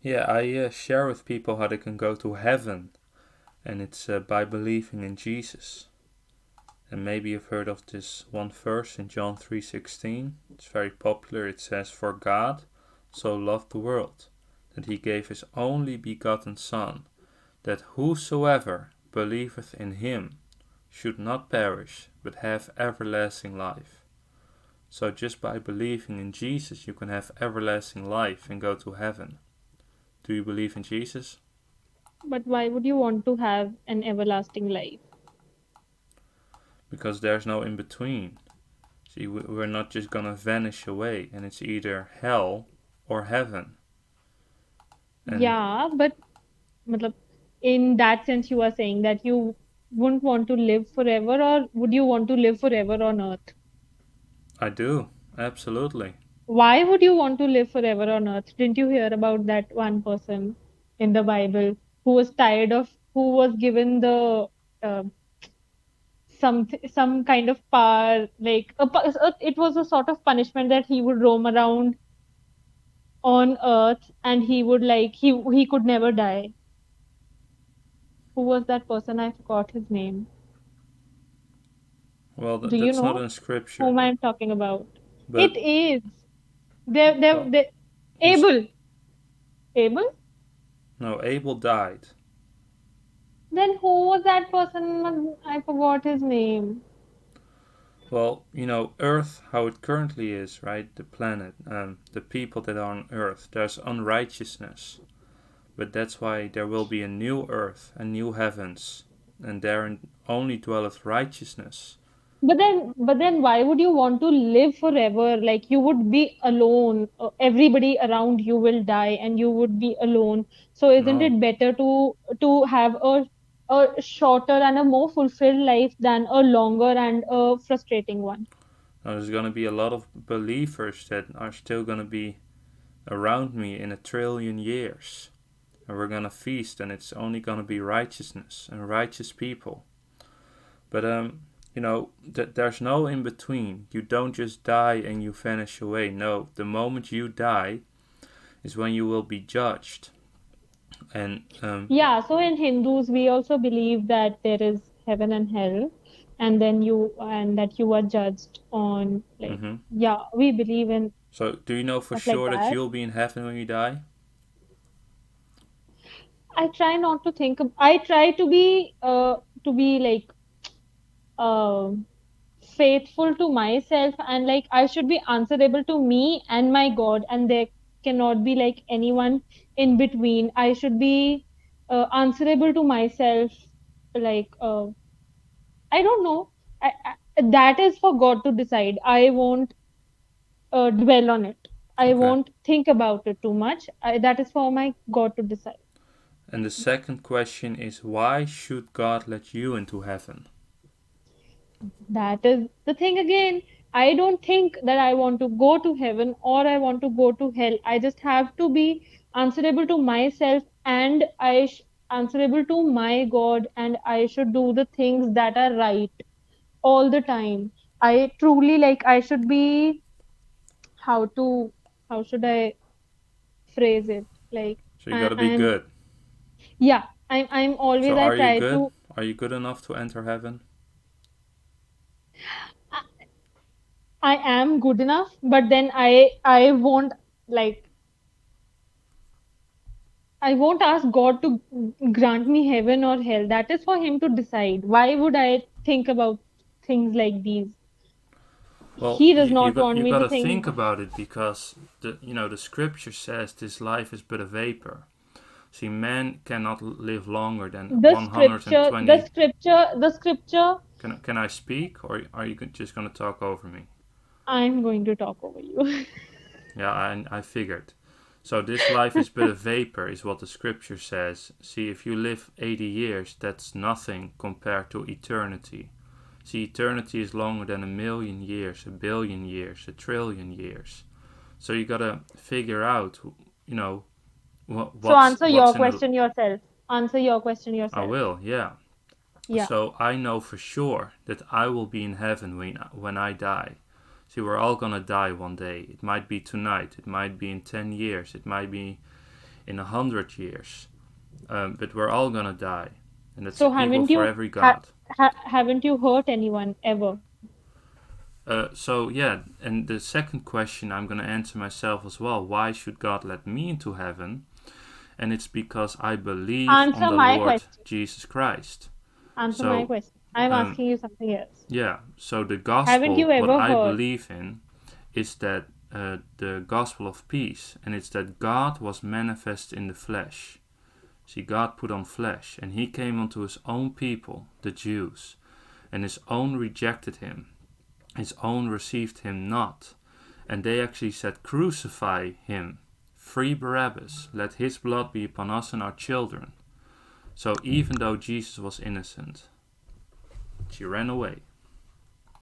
Yeah, I share with people how they can go to heaven, and it's by believing in Jesus. And maybe you've heard of this one verse in John 3:16. It's very popular. It says, "For God so loved the world, that he gave his only begotten Son, that whosoever believeth in him should not perish, but have everlasting life." So just by believing in Jesus, you can have everlasting life and go to heaven. Do you believe in Jesus? But why would you want to have an everlasting life? Because there's no in between. See, we're not just gonna vanish away, and it's either hell or heaven. And Yeah, but matlab, in that sense, you are saying that you wouldn't want to live forever, or would you want to live forever on earth? I do, absolutely. Why would you want to live forever on earth? Didn't you hear about that one person in the Bible who was tired of, who was given the uh, some kind of power, like it was a sort of punishment that he would roam around on earth and he would like he could never die. Who was that person? I forgot his name. Well, Do you that's not know in scripture. whom I'm talking about? It But is. well, They in, Abel. Abel? no, Abel died. Then who was that person? I forgot his name. Well, Earth, how it currently is, right? The planet, the people that are on Earth, there's unrighteousness. But that's why there will be a new earth and new heavens, and therein only dwelleth righteousness. But then, why would you want to live forever? Like you would be alone. Everybody around you will die, and you would be alone. So isn't No, it better to have a shorter and a more fulfilled life than a longer and a frustrating one? now there's going to be a lot of believers that are still going to be around me in 1 trillion years. And we're going to feast, and it's only going to be righteousness and righteous people. But, there's no in between. You don't just die and you vanish away. No, the moment you die is when you will be judged. And, Yeah, so in Hindus, we also believe that there is heaven and hell, and then and that you are judged on like, mhm. yeah, we believe in So, do you know for stuff like sure that that. you'll be in heaven when you die? I try not to think. I try to be like uh, faithful to myself, and like I should be answerable to me and my God, and there cannot be like anyone in between. I should be answerable to myself, like I don't know. That is for God to decide. I won't dwell on it. I Okay. won't think about it too much. That is for my God to decide. And the second question is, why should God let you into heaven? That is the thing again. I don't think that I want to go to heaven or I want to go to hell. I just have to be answerable to myself and answerable to my God, and I should do the things that are right all the time. I truly like I should be how to how should I phrase it? Like So you gotta be I'm good. yeah, I'm So always I are you try good? to Are you good enough to enter heaven? I am good enough, but then I won't like I won't ask God to grant me heaven or hell. That is for Him to decide. Why would I think about things like these? Well, He does you, you not got want you me got to to think. think about it because the scripture says this life is but a vapor. See, man cannot live longer than The scripture, the 120. scripture, the scripture. Can I speak, or are you just gonna talk over me? I'm going to talk over you. Yeah, I figured. So this life is but a vapor, is what the scripture says. See, if you live 80 years, that's nothing compared to eternity. See, eternity is longer than 1 million years, 1 billion years, 1 trillion years. So you gotta figure out, you know, So answer what's your in the. question yourself. Answer your question I yourself. will, yeah. Yeah. So I know for sure that I will be in heaven when I die. See, we're all gonna die one day. It might be tonight. It might be in 10 years. It might be in 100 years. But we're all gonna die, and that's So equal haven't for you every God. haven't you hurt anyone ever? So yeah, and the second question I'm gonna answer myself as well. Why should God let me into heaven? And it's because I believe on Answer the my Lord question. Jesus Christ. Answer my So question. I'm um, asking you something else. yeah, so the Haven't you gospel, what ever I heard? believe in, is that the gospel of peace, and it's that God was manifest in the flesh. See, God put on flesh, and he came unto his own people, the Jews, and his own rejected him. His own received him not. And they actually said, crucify him. Free Barabbas. Let his blood be upon us and our children. So even though Jesus was innocent, she ran away.